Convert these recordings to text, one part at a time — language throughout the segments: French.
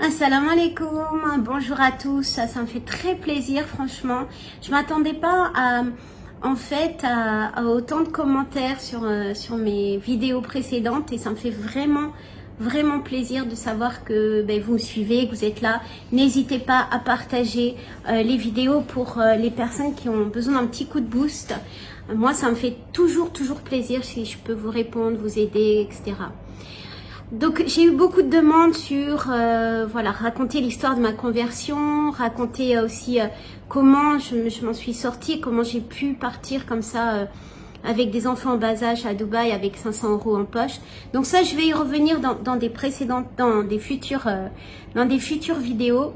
Assalamu alaikum, bonjour à tous, ça me fait très plaisir franchement. Je m'attendais pas à autant de commentaires sur mes vidéos précédentes et ça me fait vraiment plaisir de savoir que vous me suivez, que vous êtes là. N'hésitez pas à partager les vidéos pour les personnes qui ont besoin d'un petit coup de boost. Moi ça me fait toujours plaisir si je peux vous répondre, vous aider, etc. Donc j'ai eu beaucoup de demandes sur raconter l'histoire de ma conversion, raconter aussi comment je m'en suis sortie, comment j'ai pu partir comme ça avec des enfants en bas âge à Dubaï avec 500 € en poche. Donc ça je vais y revenir dans des futures vidéos.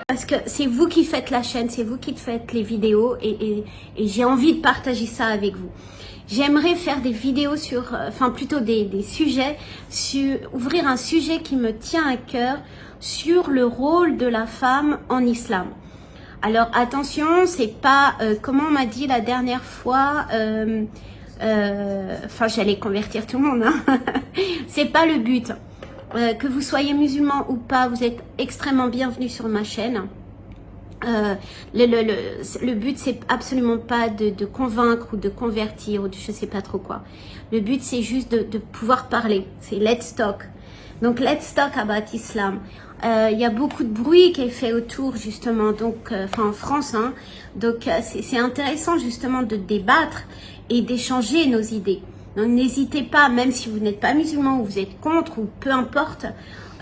Parce que c'est vous qui faites la chaîne, c'est vous qui faites les vidéos et j'ai envie de partager ça avec vous. J'aimerais faire des vidéos sur, plutôt des sujets, ouvrir un sujet qui me tient à cœur sur le rôle de la femme en islam. Alors attention, c'est pas, comment on m'a dit la dernière fois, j'allais convertir tout le monde, hein. C'est pas le but. Que vous soyez musulman ou pas, vous êtes extrêmement bienvenus sur ma chaîne. Le but c'est absolument pas de convaincre ou de convertir ou de je sais pas trop quoi. Le but c'est juste de pouvoir parler. C'est let's talk. Donc let's talk about Islam. Il y a beaucoup de bruit qui est fait autour justement, donc en France, hein. Donc c'est intéressant justement de débattre et d'échanger nos idées. Donc n'hésitez pas, même si vous n'êtes pas musulman ou vous êtes contre ou peu importe,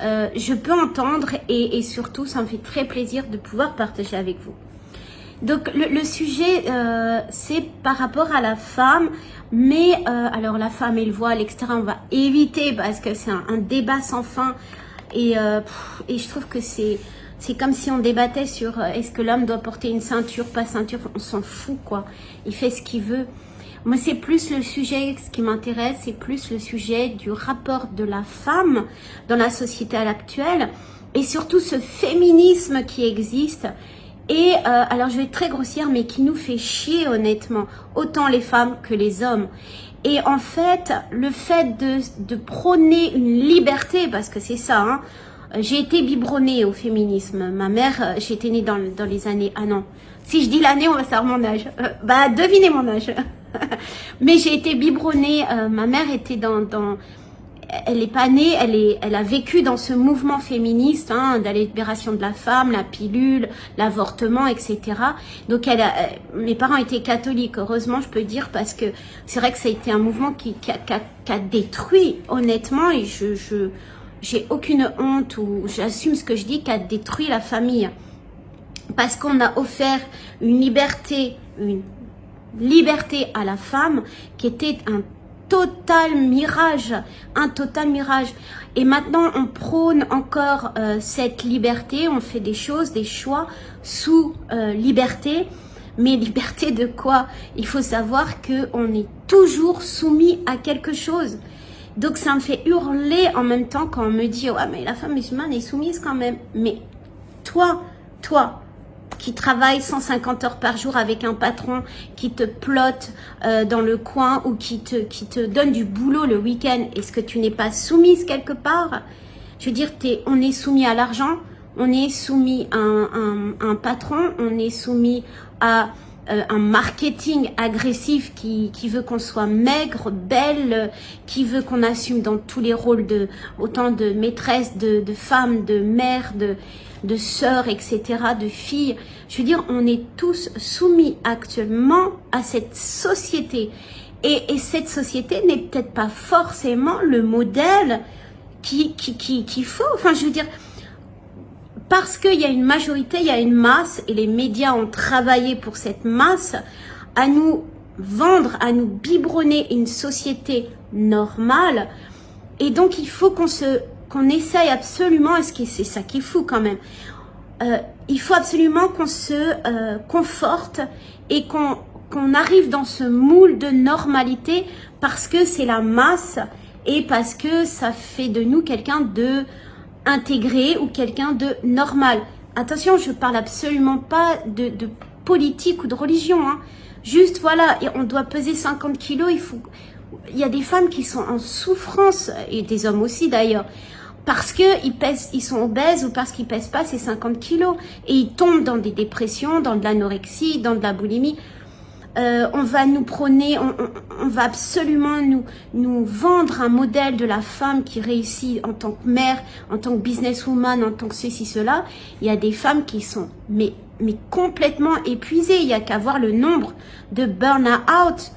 je peux entendre et surtout ça me fait très plaisir de pouvoir partager avec vous. Donc le sujet c'est par rapport à la femme, mais alors la femme et le voile, etc. on va éviter parce que c'est un débat sans fin et je trouve que c'est comme si on débattait sur est-ce que l'homme doit porter une ceinture, pas ceinture, on s'en fout quoi, il fait ce qu'il veut. Moi, c'est plus le sujet, ce qui m'intéresse, c'est plus le sujet du rapport de la femme dans la société actuelle et surtout ce féminisme qui existe. Et alors, je vais être très grossière, mais qui nous fait chier honnêtement, autant les femmes que les hommes. Et en fait, le fait de prôner une liberté, parce que c'est ça, hein, j'ai été biberonnée au féminisme. Ma mère, j'étais née dans les années... Ah non, si je dis l'année, on va savoir mon âge. Devinez mon âge. Mais j'ai été biberonnée. Ma mère était elle est pas née, elle a vécu dans ce mouvement féministe, hein, de la libération de la femme, la pilule, l'avortement, etc. Donc mes parents étaient catholiques, heureusement je peux dire, parce que c'est vrai que ça a été un mouvement qui a détruit, honnêtement, et j'ai aucune honte ou j'assume ce que je dis, qui a détruit la famille. Parce qu'on a offert une liberté à la femme qui était un total mirage. Et maintenant, on prône encore cette liberté, on fait des choses, des choix sous liberté. Mais liberté de quoi? Il faut savoir qu'on est toujours soumis à quelque chose. Donc ça me fait hurler en même temps quand on me dit « Ouais, mais la femme musulmane est soumise quand même. » Mais toi, qui travaille 150 heures par jour avec un patron qui te plotte dans le coin ou qui te donne du boulot le week-end, est-ce que tu n'es pas soumise quelque part? Je veux dire, on est soumis à l'argent, on est soumis à un patron, on est soumis à un marketing agressif qui veut qu'on soit maigre, belle, qui veut qu'on assume dans tous les rôles autant de maîtresse, de femme, de mère, de sœurs, etc., de filles. Je veux dire, on est tous soumis actuellement à cette société. Et cette société n'est peut-être pas forcément le modèle qu'il faut. Enfin, je veux dire, parce qu'il y a une majorité, il y a une masse, et les médias ont travaillé pour cette masse, à nous vendre, à nous biberonner une société normale. Et donc, il faut qu'on essaye absolument, est-ce que c'est ça qui est fou quand même, il faut absolument qu'on se conforte et qu'on qu'on arrive dans ce moule de normalité parce que c'est la masse et parce que ça fait de nous quelqu'un de intégré ou quelqu'un de normal. Attention, je parle absolument pas de politique ou de religion, hein. Juste, voilà, on doit peser 50 kilos, il y a des femmes qui sont en souffrance, et des hommes aussi d'ailleurs, parce qu'ils sont obèses ou parce qu'ils pèsent pas ces 50 kilos, et ils tombent dans des dépressions, dans de l'anorexie, dans de la boulimie. On va nous prôner, on va absolument nous vendre un modèle de la femme qui réussit en tant que mère, en tant que businesswoman, en tant que ceci, cela. Il y a des femmes qui sont mais complètement épuisées. Il y a qu'à voir le nombre de burn-out.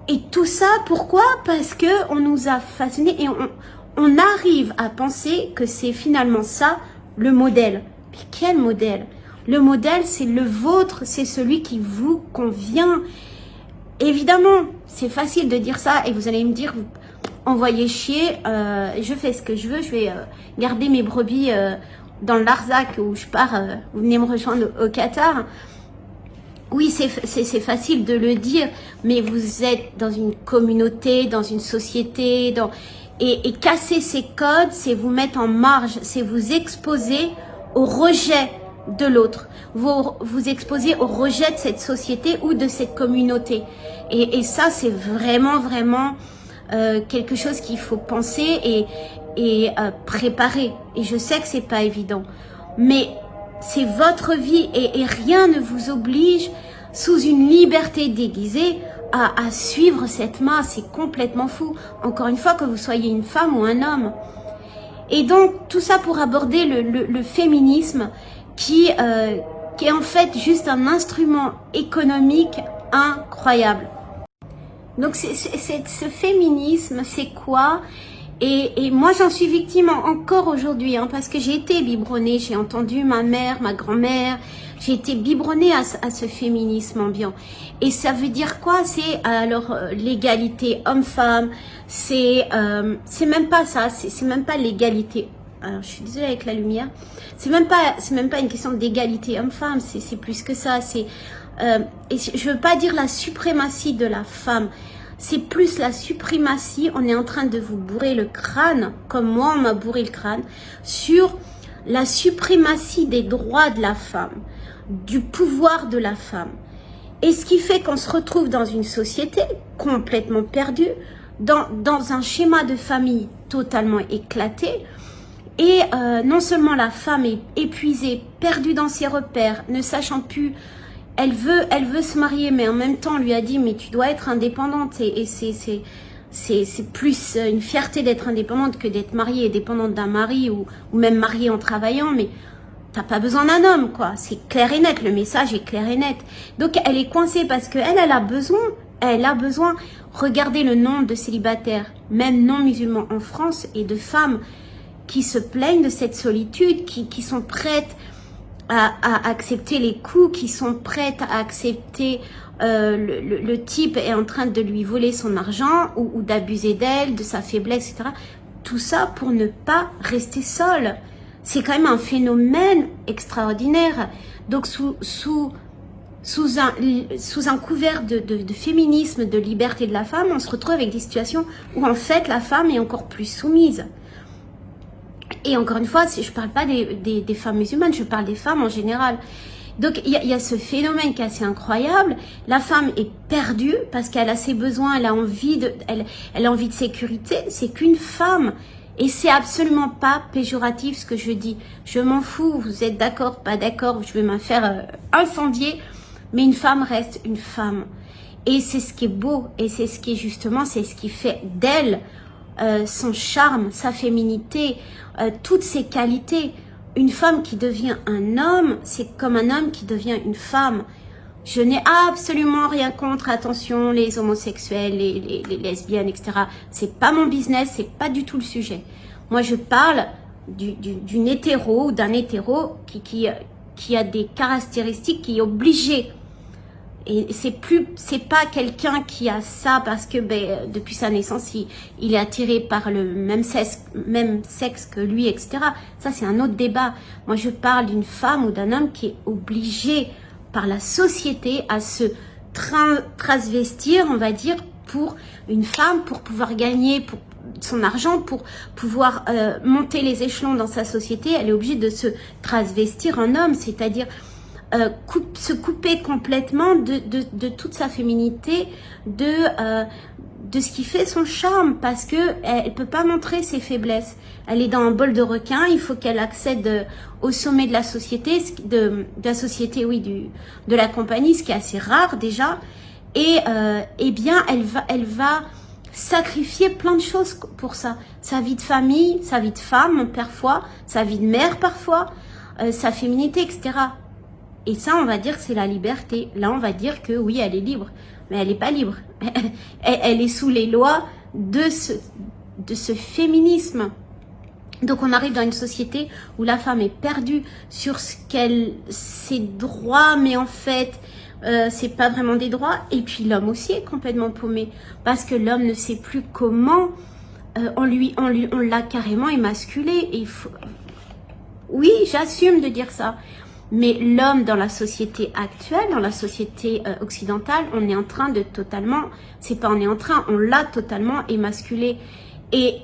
Et tout ça, pourquoi? Parce que on nous a façonné et on arrive à penser que c'est finalement ça le modèle. Mais quel modèle? Le modèle, c'est le vôtre, c'est celui qui vous convient. Évidemment, c'est facile de dire ça et vous allez me dire, vous envoyez chier, je fais ce que je veux, je vais garder mes brebis dans le Larzac où je pars, vous venez me rejoindre au Qatar. Oui, c'est facile de le dire, mais vous êtes dans une communauté, dans une société, et casser ces codes, c'est vous mettre en marge, c'est vous exposer au rejet de l'autre, vous exposez au rejet de cette société ou de cette communauté. Et ça, c'est vraiment quelque chose qu'il faut penser et préparer. Et je sais que c'est pas évident, mais c'est votre vie et rien ne vous oblige sous une liberté déguisée à suivre cette masse. C'est complètement fou. Encore une fois, que vous soyez une femme ou un homme. Et donc, tout ça pour aborder le féminisme qui est en fait juste un instrument économique incroyable. Donc, ce féminisme, c'est quoi? Et moi, j'en suis victime encore aujourd'hui, hein, parce que j'ai été biberonnée, j'ai entendu ma mère, ma grand-mère, j'ai été biberonnée à ce féminisme ambiant. Et ça veut dire quoi? C'est alors l'égalité homme-femme, c'est même pas ça, c'est même pas l'égalité. Alors, je suis désolée avec la lumière. C'est même pas une question d'égalité homme-femme, c'est plus que ça. Et je veux pas dire la suprématie de la femme. C'est plus la suprématie, on est en train de vous bourrer le crâne, comme moi on m'a bourré le crâne, sur la suprématie des droits de la femme, du pouvoir de la femme. Et ce qui fait qu'on se retrouve dans une société complètement perdue, dans un schéma de famille totalement éclaté. Et non seulement la femme est épuisée, perdue dans ses repères, ne sachant plus, elle veut se marier, mais en même temps on lui a dit mais tu dois être indépendante et c'est plus une fierté d'être indépendante que d'être mariée et dépendante d'un mari ou même mariée en travaillant, mais t'as pas besoin d'un homme quoi, c'est clair et net, le message est clair et net. Donc elle est coincée parce que elle a besoin, regardez le nombre de célibataires, même non musulmans en France et de femmes qui se plaignent de cette solitude, qui sont prêtes à accepter les coups, qui sont prêtes à accepter le type est en train de lui voler son argent ou d'abuser d'elle, de sa faiblesse, etc. Tout ça pour ne pas rester seule. C'est quand même un phénomène extraordinaire. Donc sous un couvert de féminisme, de liberté de la femme, on se retrouve avec des situations où en fait la femme est encore plus soumise. Et encore une fois, je ne parle pas des femmes musulmanes, je parle des femmes en général. Donc, il y a ce phénomène qui est assez incroyable. La femme est perdue parce qu'elle a ses besoins, elle a envie de sécurité. C'est qu'une femme. Et c'est absolument pas péjoratif ce que je dis. Je m'en fous, vous êtes d'accord, pas d'accord, je vais me faire incendier. Mais une femme reste une femme. Et c'est ce qui est beau. Et c'est ce qui est justement, c'est ce qui fait d'elle son charme, sa féminité, toutes ses qualités. Une femme qui devient un homme, c'est comme un homme qui devient une femme. Je n'ai absolument rien contre, attention, les homosexuels, les lesbiennes, etc. C'est pas mon business, c'est pas du tout le sujet. Moi, je parle d'une hétéro ou d'un hétéro qui a des caractéristiques qui est obligé. Et c'est pas quelqu'un qui a ça parce que depuis sa naissance il est attiré par le même sexe que lui, etc. Ça c'est un autre débat. Moi je parle d'une femme ou d'un homme qui est obligé par la société à se transvestir, on va dire, pour une femme, pour pouvoir gagner pour son argent, pour pouvoir monter les échelons dans sa société. Elle est obligée de se transvestir en homme, c'est-à-dire se couper complètement de toute sa féminité, de ce qui fait son charme, parce que elle peut pas montrer ses faiblesses. Elle est dans un bol de requin, il faut qu'elle accède au sommet de la société, oui, de la compagnie, ce qui est assez rare déjà. Et eh bien, elle va sacrifier plein de choses pour ça. Sa vie de famille, sa vie de femme parfois, sa vie de mère parfois, sa féminité, etc. Et ça, on va dire que c'est la liberté. Là, on va dire que oui, elle est libre. Mais elle n'est pas libre. Elle est sous les lois de ce féminisme. Donc, on arrive dans une société où la femme est perdue sur ses droits, mais en fait, c'est pas vraiment des droits. Et puis, l'homme aussi est complètement paumé. Parce que l'homme ne sait plus comment on l'a carrément émasculé. Et oui, j'assume de dire ça. Mais l'homme dans la société actuelle, dans la société occidentale, on est en train de totalement, on l'a totalement émasculé. Et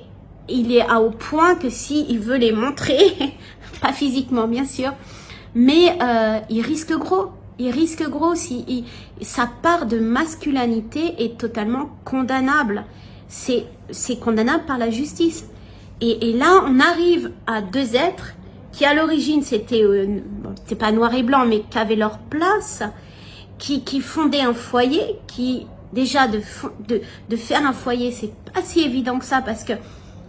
il est au point que il veut les montrer, pas physiquement bien sûr, mais il risque gros. Il risque gros si sa part de masculinité est totalement condamnable. C'est condamnable par la justice. Et là, on arrive à deux êtres qui à l'origine c'était pas noir et blanc, mais qui avaient leur place, qui fondaient un foyer, qui déjà de faire un foyer, c'est pas si évident que ça, parce que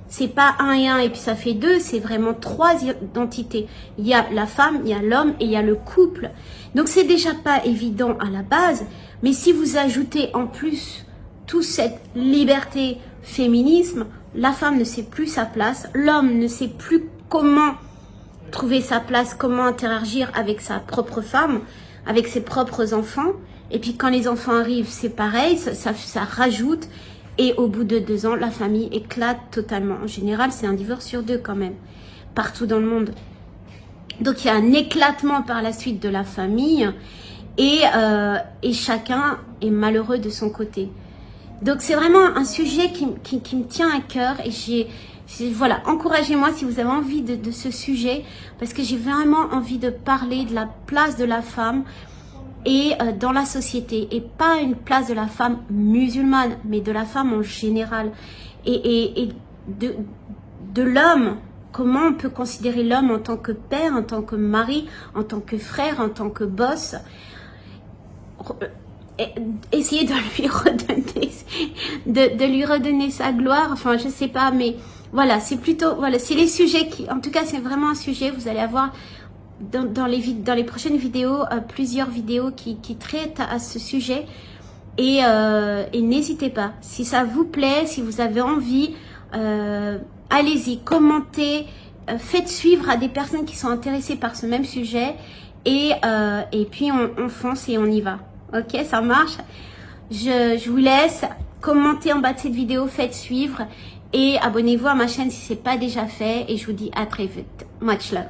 c'est pas un et puis ça fait deux, c'est vraiment trois identités. Il y a la femme, il y a l'homme et il y a le couple. Donc c'est déjà pas évident à la base, mais si vous ajoutez en plus toute cette liberté féminisme, la femme ne sait plus sa place, l'homme ne sait plus comment trouver sa place, comment interagir avec sa propre femme, avec ses propres enfants. Et puis quand les enfants arrivent, c'est pareil, ça rajoute. Et au bout de 2 ans, la famille éclate totalement. En général, c'est un divorce sur 2 quand même, partout dans le monde. Donc il y a un éclatement par la suite de la famille et chacun est malheureux de son côté. Donc c'est vraiment un sujet qui me tient à cœur et voilà, encouragez-moi si vous avez envie de ce sujet, parce que j'ai vraiment envie de parler de la place de la femme et dans la société, et pas une place de la femme musulmane, mais de la femme en général, et de l'homme. Comment on peut considérer l'homme en tant que père, en tant que mari, en tant que frère, en tant que boss. Essayer de lui redonner sa gloire, enfin je sais pas, mais voilà, c'est les sujets qui, en tout cas c'est vraiment un sujet, vous allez avoir dans les prochaines vidéos, plusieurs vidéos qui traitent à ce sujet, et n'hésitez pas, si ça vous plaît, si vous avez envie, allez-y, commentez, faites suivre à des personnes qui sont intéressées par ce même sujet, et puis on fonce et on y va. Ok, ça marche. Je vous laisse, commentez en bas de cette vidéo, faites suivre et abonnez-vous à ma chaîne si ce n'est pas déjà fait, et je vous dis à très vite. Much love.